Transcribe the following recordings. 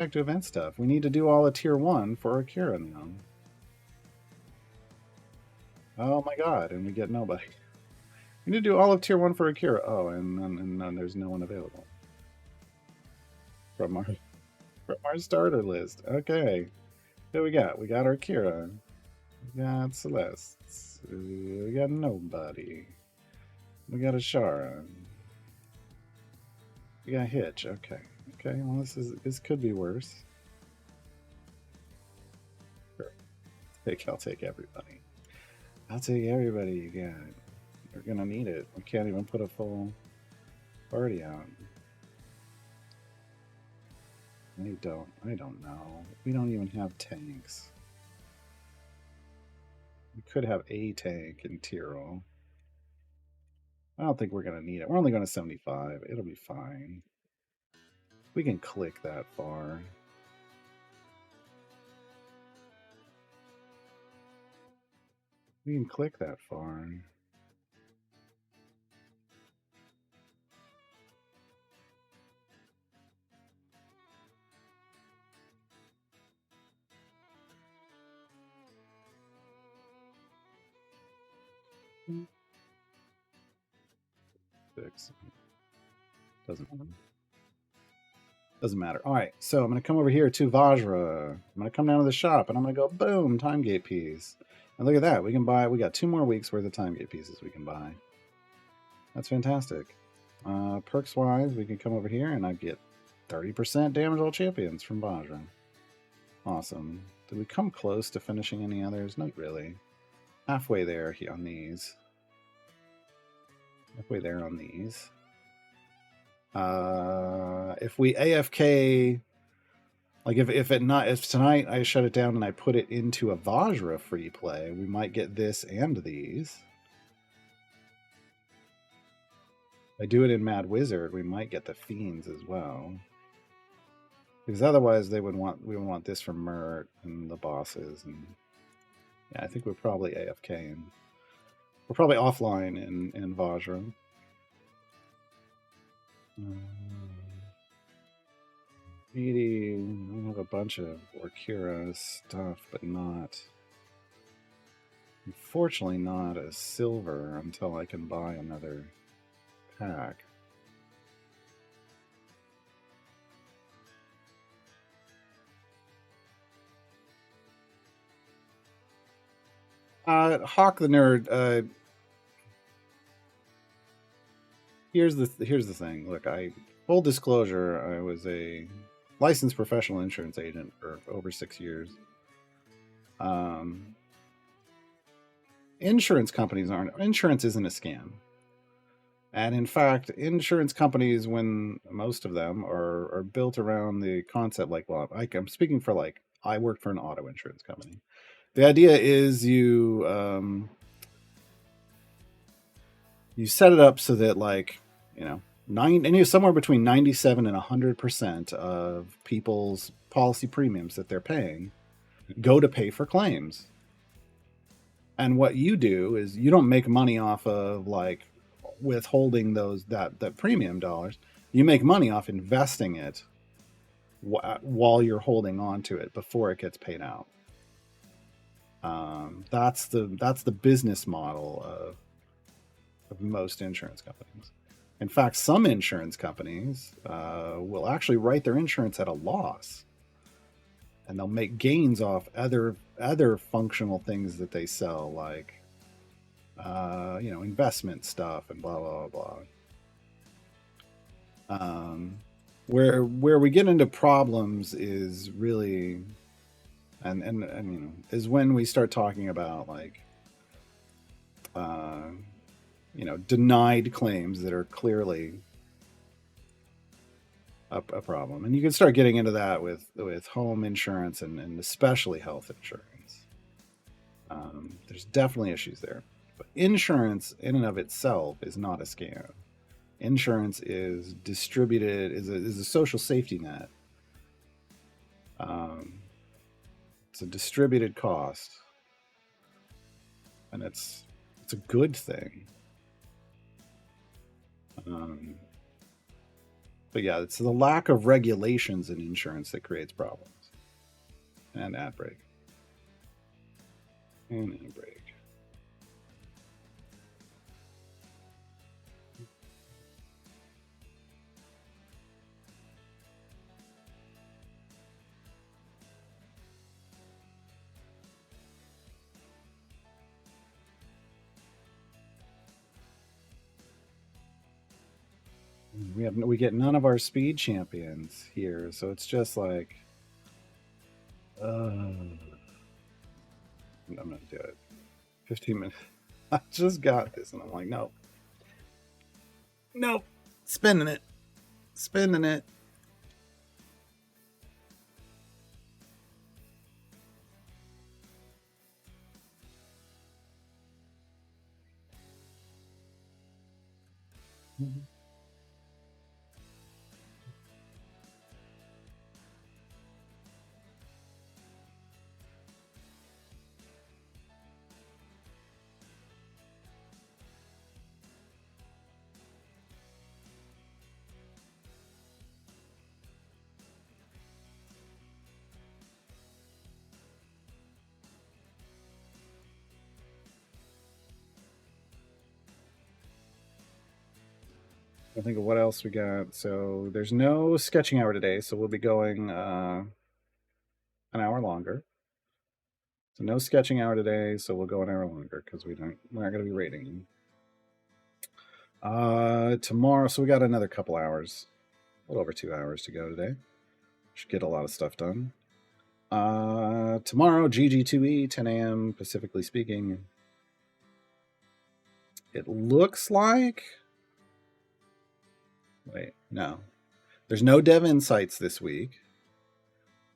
Back to event stuff. We need to do all the tier 1 for Orkira now. Oh my god, and we get nobody. We need to do all of tier 1 for Orkira. Oh, and then there's no one available. From our starter list. Okay. Who we got? We got Orkira. We got Celeste. We got nobody. We got Ashara. We got Hitch. Okay. Okay, well this could be worse. Sure. I'll take everybody. I'll take everybody you got. We're gonna need it. We can't even put a full party out. I don't know. We don't even have tanks. We could have a tank in Tyrol. I don't think we're gonna need it. We're only going to 75. It'll be fine. We can click that far. We can click that far. Six. Doesn't matter. All right, so I'm going to come over here to Vajra. I'm going to come down to the shop, and I'm going to go, boom, time gate piece. And look at that. We can buy, we got 2 more weeks worth of time gate pieces we can buy. That's fantastic. Perks-wise, we can come over here, and I get 30% damage all champions from Vajra. Awesome. Did we come close to finishing any others? Not really. Halfway there on these. Halfway there on these. If we AFK, like if tonight I shut it down and I put it into a Vajra free play, we might get this and these. If I do it in Mad Wizard, we might get the Fiends as well. Because otherwise we would want this from Mert and the bosses, and yeah, I think we're probably AFK and we're probably offline in Vajra. Meaty, I have a bunch of Orkira stuff, but not. Unfortunately, not a silver until I can buy another pack. Hawk the Nerd. Here's the thing. Look, full disclosure, I was a licensed professional insurance agent for over 6 years. Insurance companies insurance isn't a scam. And in fact, insurance companies, when most of them are built around the concept, like, well, I'm speaking for, like, I work for an auto insurance company. The idea is you set it up so that, like, somewhere between 97 and 100% of people's policy premiums that they're paying go to pay for claims. And what you do is you don't make money off of, like, withholding that premium dollars. You make money off investing it while you're holding on to it before it gets paid out. That's the business model of most insurance companies. In fact, some insurance companies will actually write their insurance at a loss, and they'll make gains off other functional things that they sell, like investment stuff and blah blah blah. Where we get into problems is really, and is when we start talking about, like, denied claims that are clearly a problem. And you can start getting into that with home insurance and especially health insurance. There's definitely issues there. But insurance in and of itself is not a scam. Insurance is distributed, is a social safety net. It's a distributed cost. And it's a good thing. But yeah, it's the lack of regulations in insurance that creates problems. And ad break. And ad break. We get none of our speed champions here, so it's just like, I'm gonna do it. 15 minutes. I just got this, and I'm like, no, nope, spending it, spending it. I think of what else we got. So there's no sketching hour today, so we'll be going an hour longer. So no sketching hour today, so we'll go an hour longer because we're not going to be rating. Tomorrow, so we got another couple hours, a little over 2 hours to go today. Should get a lot of stuff done. Tomorrow, GG2E, 10 a.m. Pacifically speaking. It looks like. Wait, no. There's no Dev Insights this week,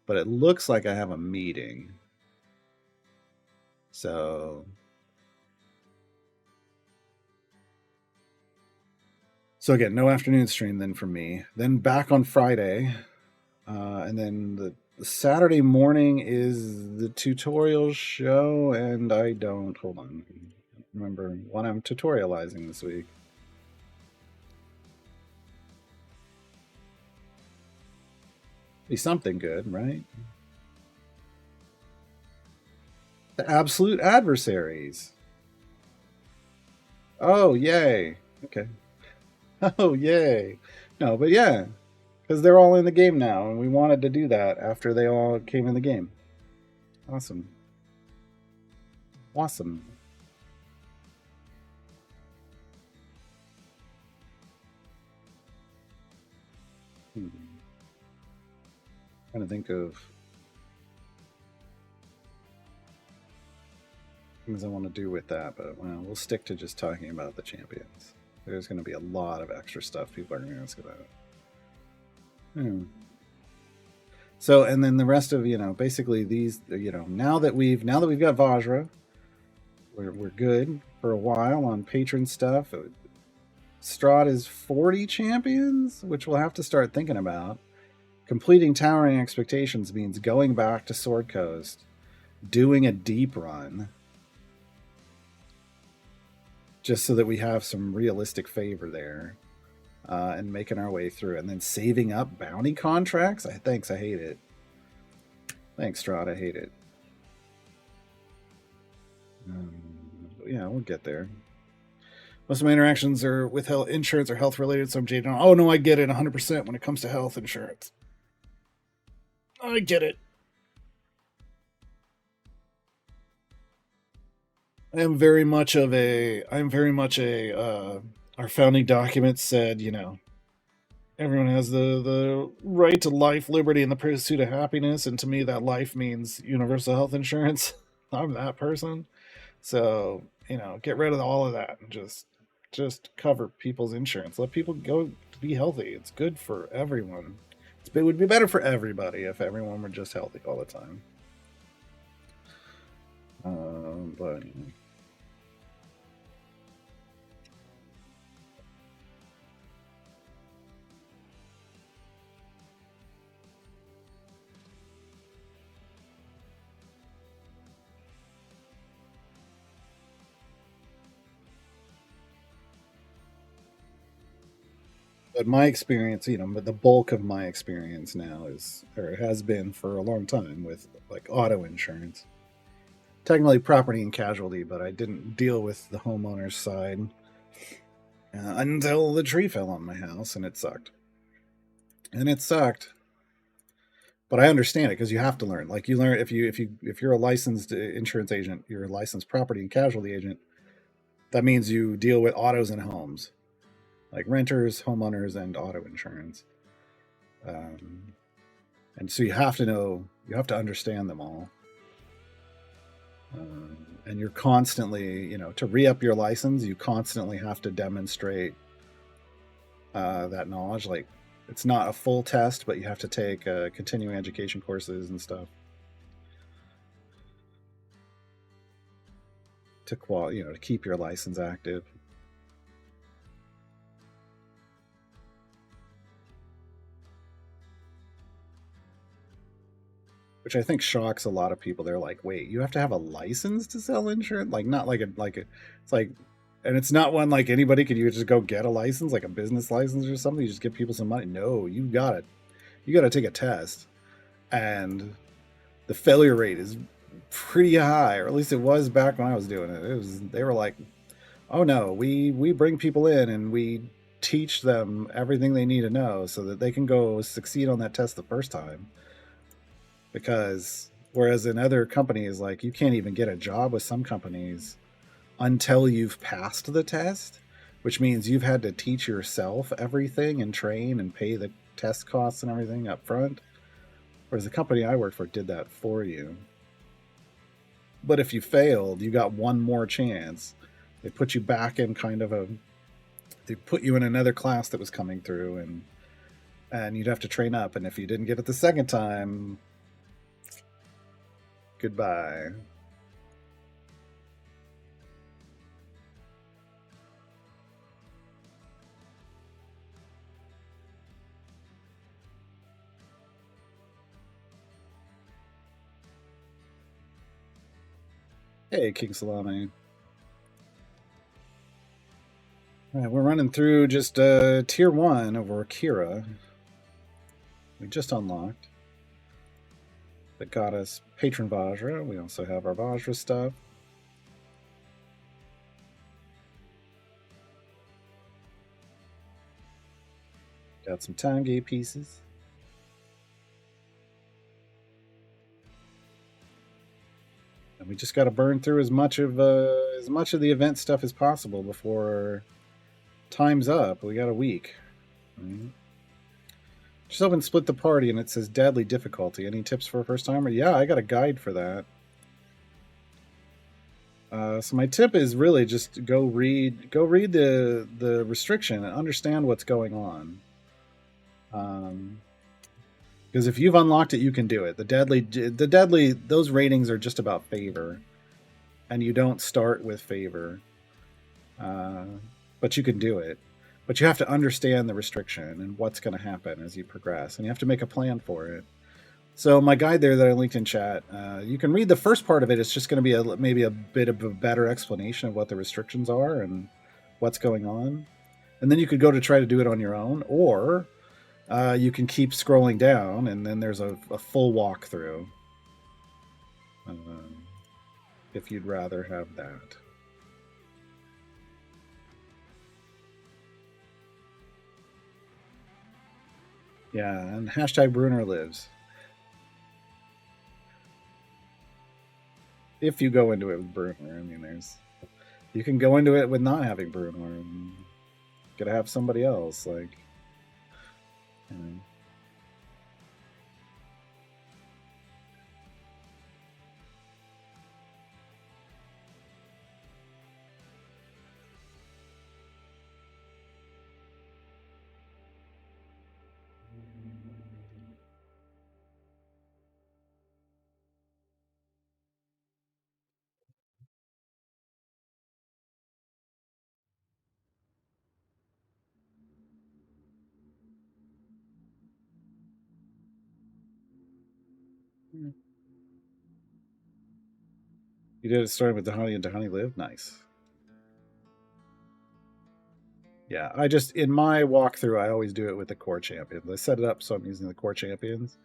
but it looks like I have a meeting. So again, no afternoon stream then for me. Then back on Friday, and then the Saturday morning is the tutorial show, and I don't hold on. Remember what I'm tutorializing this week. Be something good, right? The absolute adversaries. Oh, yay. Okay. Oh, yay. No, but yeah, because they're all in the game now, and we wanted to do that after they all came in the game. Awesome. Awesome. Trying to think of things I want to do with that, but well, we'll stick to just talking about the champions. There's going to be a lot of extra stuff people are going to ask about. So, and then the rest of basically these now that we've got Vajra, we're good for a while on patron stuff. Strahd is 40 champions, which we'll have to start thinking about. Completing Towering Expectations means going back to Sword Coast, doing a deep run, just so that we have some realistic favor there, and making our way through, and then saving up bounty contracts. I hate it. Thanks, Strahd. I hate it. Yeah, we'll get there. Most of my interactions are with health insurance or health related, so I'm jaded on. Oh no, I get it 100% when it comes to health insurance. I get it. I'm very much a our founding documents said, everyone has the right to life, liberty, and the pursuit of happiness, and to me that life means universal health insurance. I'm that person. So, get rid of all of that and just cover people's insurance. Let people go to be healthy. It's good for everyone. It would be better for everybody if everyone were just healthy all the time. But But my experience, but the bulk of my experience now is, or has been for a long time, with like auto insurance. Technically property and casualty, but I didn't deal with the homeowner's side until the tree fell on my house, and it sucked. And it sucked, but I understand it because you have to learn. Like you learn if you're a licensed insurance agent, you're a licensed property and casualty agent. That means you deal with autos and homes, like renters, homeowners, and auto insurance. Um, and so you have to know, you have to understand them all. And you're constantly, to re up your license, you constantly have to demonstrate that knowledge. Like it's not a full test, but you have to take continuing education courses and stuff to keep your license active. Which I think shocks a lot of people. They're like, "Wait, you have to have a license to sell insurance? Like, not like a. It's like, and it's not one like anybody could. You just go get a license, like a business license or something. You just give people some money. No, you got to take a test, and the failure rate is pretty high, or at least it was back when I was doing it. It was they were like, "Oh no, we bring people in and we teach them everything they need to know so that they can go succeed on that test the first time." Because whereas in other companies, like you can't even get a job with some companies until you've passed the test, which means you've had to teach yourself everything and train and pay the test costs and everything up front. Whereas the company I worked for did that for you. But if you failed, you got one more chance. They put you back in they put you in another class that was coming through, and you'd have to train up. And if you didn't get it the second time, goodbye. Hey, King Salami. All right, we're running through just tier 1 of Orkira. We just unlocked. That got us Patron Vajra. We also have our Vajra stuff. Got some time gate pieces. And we just got to burn through as much of the event stuff as possible before time's up. We got a week. Mm-hmm. Just open split the party and it says deadly difficulty. Any tips for a first timer? Yeah, I got a guide for that. So my tip is really just go read the restriction and understand what's going on. Because if you've unlocked it, you can do it. The deadly, those ratings are just about favor, and you don't start with favor, but you can do it. But you have to understand the restriction and what's going to happen as you progress, and you have to make a plan for it. So my guide there that I linked in chat, you can read the first part of it. It's just going to be maybe a bit of a better explanation of what the restrictions are and what's going on, and then you could go to try to do it on your own, or you can keep scrolling down, and then there's a full walkthrough. If you'd rather have that. Yeah, and hashtag Bruner lives. If you go into it with Bruner, I mean, you can go into it with not having Bruner and get to have somebody else. Like, you know. You did it starting with Dahani and Dahani live. Nice. Yeah, I just in my walkthrough, I always do it with the core champions. I set it up so I'm using the core champions,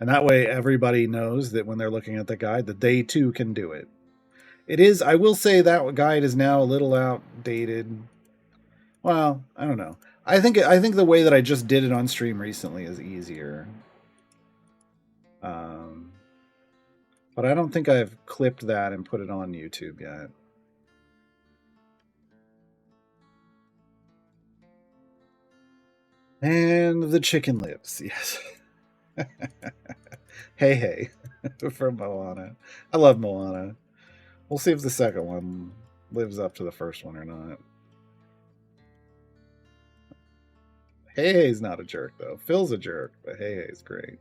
and that way everybody knows that when they're looking at the guide, that they too can do it. It is. I will say that guide is now a little outdated. Well, I don't know. I think the way that I just did it on stream recently is easier. Um, but I don't think I've clipped that and put it on YouTube yet. And the chicken lives. Yes. Hey, hey, from Moana. I love Moana. We'll see if the second one lives up to the first one or not. Hey Hey's not a jerk though. Phil's a jerk, but Hey Hey's great.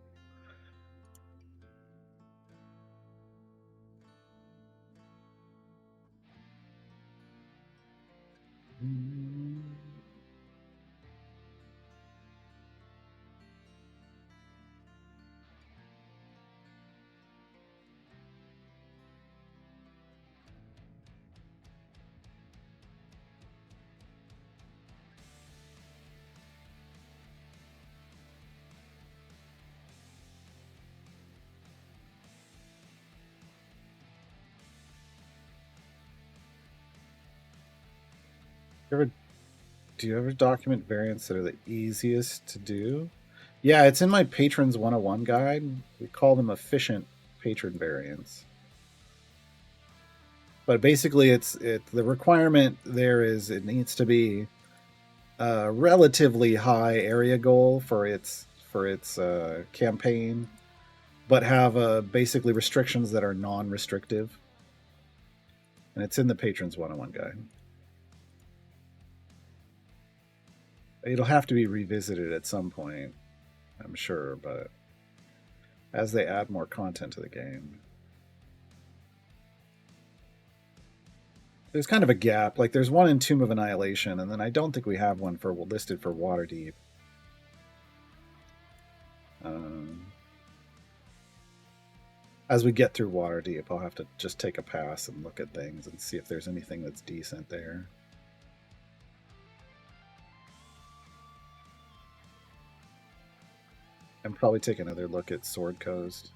Ever, do you ever document variants that are the easiest to do? Yeah, it's in my Patrons 101 guide. We call them efficient patron variants. But basically, the requirement there is it needs to be a relatively high area goal for its campaign, but have basically restrictions that are non-restrictive. And it's in the Patrons 101 guide. It'll have to be revisited at some point, I'm sure, but as they add more content to the game. There's kind of a gap. Like there's one in Tomb of Annihilation, and then I don't think we have one for listed for Waterdeep. As we get through Waterdeep, I'll have to just take a pass and look at things and see if there's anything that's decent there. And probably take another look at Sword Coast.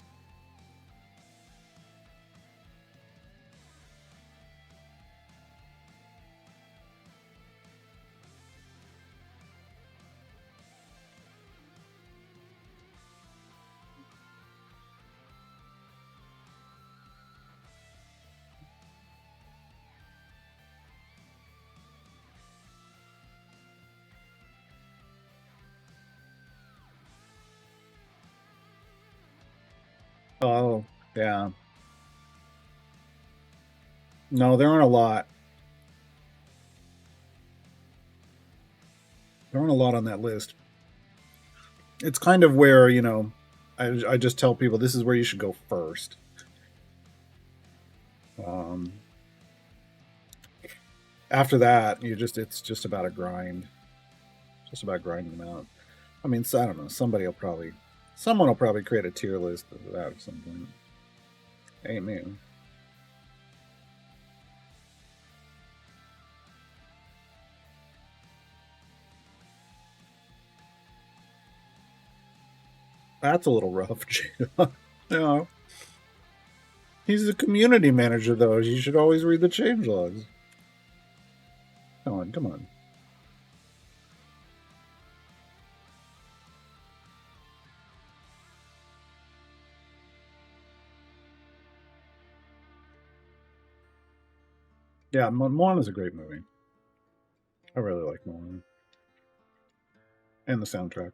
Oh, yeah. No, there aren't a lot. There aren't a lot on that list. It's kind of where, I just tell people this is where you should go first. After that, it's just about a grind. Just about grinding them out. I mean, I don't know. Someone will probably create a tier list of that at some point. Ain't me. That's a little rough, yeah. He's the community manager, though. You should always read the changelogs. Come on. Yeah, Moana's a great movie. I really like Moana. And the soundtrack.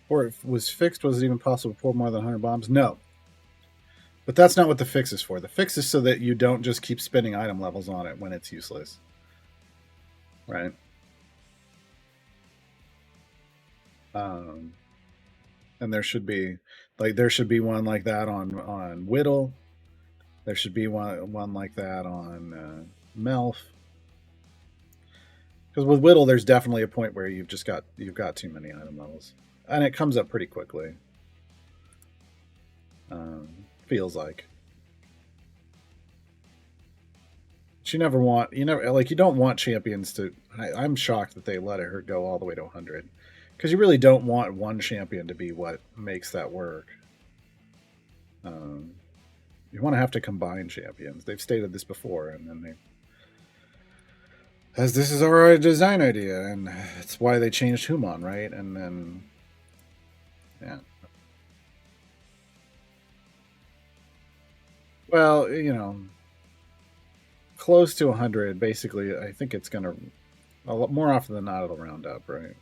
Or if it was fixed, was it even possible to pour more than 100 bombs? No. But that's not what the fix is for. The fix is so that you don't just keep spending item levels on it when it's useless. Right? And there should be one like that on Whittle. There should be one like that on Melf. Because with Whittle, there's definitely a point where you've got too many item levels, and it comes up pretty quickly. Feels like. But you don't want champions to. I'm shocked that they let her go all the way to 100, because you really don't want one champion to be what makes that work. You want to have to combine champions. They've stated this before, and then as this is our design idea, and it's why they changed Human, right? And then, yeah. Well, close to 100. Basically, I think it's gonna a lot more often than not it'll round up, right?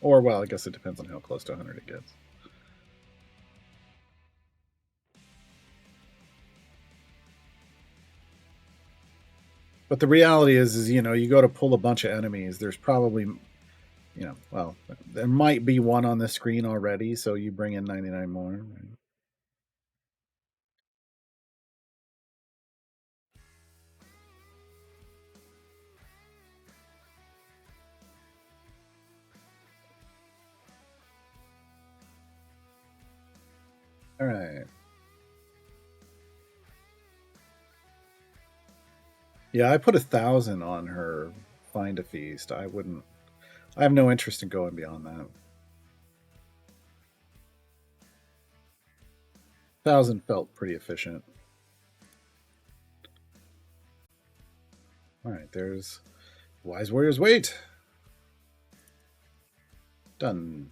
Or well, I guess it depends on how close to 100 it gets. But the reality is you go to pull a bunch of enemies. There's probably, well, there might be one on the screen already, so you bring in 99 more. Right? All right. Yeah, I put 1,000 on her find a feast. I wouldn't. I have no interest in going beyond that. 1,000 felt pretty efficient. All right, there's Wise Warriors Wait. Done.